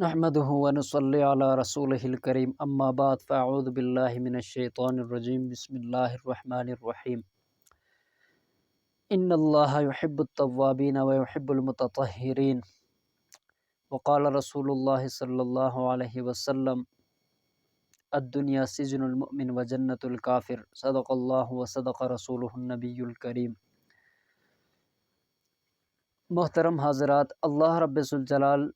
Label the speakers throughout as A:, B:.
A: نحمده ونصلي على رسوله الكريم اما بعد فاعوذ بالله من الشیطان الرجیم بسم اللہ الرحمن الرحیم ان اللہ يحب التوابین ويحب المتطہرین وقال رسول اللہ صلی اللہ علیہ وسلم الدنیا سجن المؤمن وجنت الکافر صدق اللہ وصدق رسولہ النبی الکریم۔ محترم حضرات، اللہ رب ذوالجلال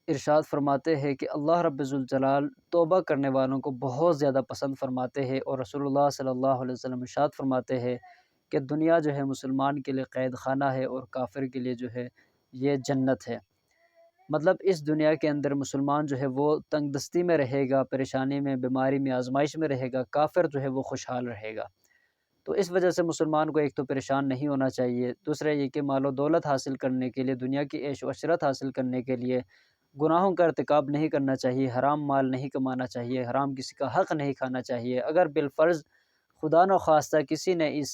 A: ارشاد فرماتے ہیں کہ اللہ رب ذوالجلال توبہ کرنے والوں کو بہت زیادہ پسند فرماتے ہیں، اور رسول اللہ صلی اللہ علیہ وسلم ارشاد فرماتے ہیں کہ دنیا جو ہے مسلمان کے لیے قید خانہ ہے اور کافر کے لیے جو ہے یہ جنت ہے۔ مطلب اس دنیا کے اندر مسلمان جو ہے وہ تنگ دستی میں رہے گا، پریشانی میں، بیماری میں، آزمائش میں رہے گا، کافر جو ہے وہ خوشحال رہے گا۔ تو اس وجہ سے مسلمان کو ایک تو پریشان نہیں ہونا چاہیے، دوسرا یہ کہ مال و دولت حاصل کرنے کے لیے، دنیا کی عیش و عشرت حاصل کرنے کے لیے گناہوں کا ارتکاب نہیں کرنا چاہیے، حرام مال نہیں کمانا چاہیے، حرام کسی کا حق نہیں کھانا چاہیے۔ اگر بالفرض خدا نخواستہ کسی نے اس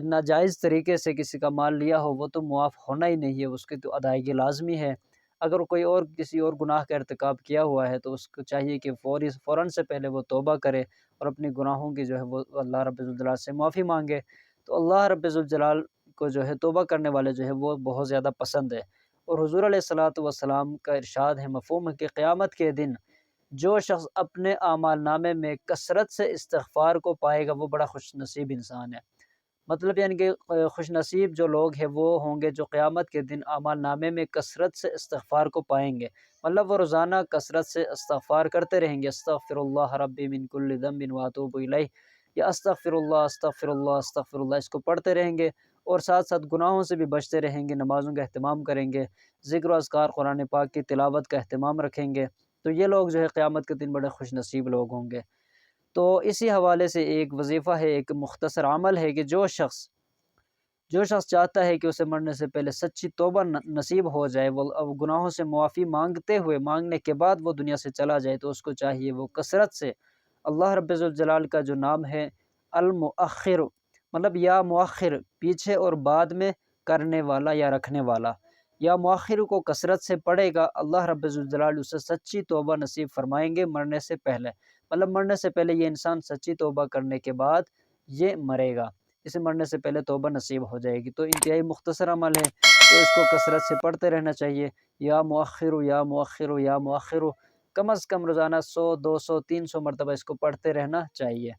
A: ناجائز طریقے سے کسی کا مال لیا ہو، وہ تو معاف ہونا ہی نہیں ہے، اس کی تو ادائیگی لازمی ہے۔ اگر کوئی اور کسی اور گناہ کا ارتکاب کیا ہوا ہے تو اس کو چاہیے کہ فوراً سے پہلے وہ توبہ کرے اور اپنی گناہوں کی جو ہے وہ اللہ رب الجلال سے معافی مانگے۔ تو اللہ رب الجلال کو جو ہے توبہ کرنے والے جو ہے وہ بہت زیادہ پسند ہے۔ اور حضور علیہ الصلاۃ والسلام کا ارشاد ہے، مفہوم ہے کہ قیامت کے دن جو شخص اپنے اعمال نامے میں کثرت سے استغفار کو پائے گا وہ بڑا خوش نصیب انسان ہے۔ مطلب یعنی کہ خوش نصیب جو لوگ ہیں وہ ہوں گے جو قیامت کے دن اعمال نامے میں کثرت سے استغفار کو پائیں گے۔ مطلب وہ روزانہ کثرت سے استغفار کرتے رہیں گے، استغفر اللہ ربی من کل ذنب واتوب الیہ، یا استغفر اللہ استغفر اللہ استغفر اللہ، اس کو پڑھتے رہیں گے اور ساتھ ساتھ گناہوں سے بھی بچتے رہیں گے، نمازوں کا اہتمام کریں گے، ذکر و اذکار قرآن پاک کی تلاوت کا اہتمام رکھیں گے، تو یہ لوگ جو ہے قیامت کے دن بڑے خوش نصیب لوگ ہوں گے۔ تو اسی حوالے سے ایک وظیفہ ہے، ایک مختصر عمل ہے کہ جو شخص چاہتا ہے کہ اسے مرنے سے پہلے سچی توبہ نصیب ہو جائے، وہ گناہوں سے معافی مانگنے کے بعد وہ دنیا سے چلا جائے، تو اس کو چاہیے وہ کثرت سے اللہ رب الجلال کا جو نام ہے المؤخر، مطلب یا مؤخر پیچھے اور بعد میں کرنے والا یا رکھنے والا، یا مؤخر کو کثرت سے پڑھے گا، اللہ رب الجلال اسے سچی توبہ نصیب فرمائیں گے مرنے سے پہلے۔ مطلب مرنے سے پہلے یہ انسان سچی توبہ کرنے کے بعد یہ مرے گا، اسے مرنے سے پہلے توبہ نصیب ہو جائے گی۔ تو انتہائی مختصر عمل ہے، تو اس کو کثرت سے پڑھتے رہنا چاہیے، یا مؤخر یا مؤخر یا مؤخر، کم از کم روزانہ 100 200 300 مرتبہ اس کو پڑھتے رہنا چاہیے۔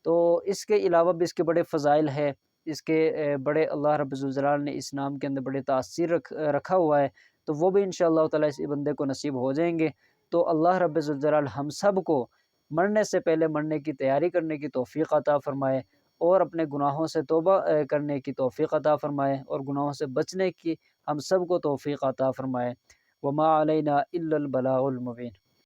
A: تو اس کے علاوہ بھی اس کے بڑے فضائل ہے، اس کے بڑے اللہ رب الجلال نے اس نام کے اندر بڑے تاثیر رکھا ہوا ہے، تو وہ بھی انشاءاللہ تعالیٰ اس بندے کو نصیب ہو جائیں گے۔ تو اللہ رب الجلال ہم سب کو مرنے سے پہلے مرنے کی تیاری کرنے کی توفیق عطا فرمائے، اور اپنے گناہوں سے توبہ کرنے کی توفیق عطا فرمائے، اور گناہوں سے بچنے کی ہم سب کو توفیق عطا فرمائے۔ وما علینا الا البلاغ المبین۔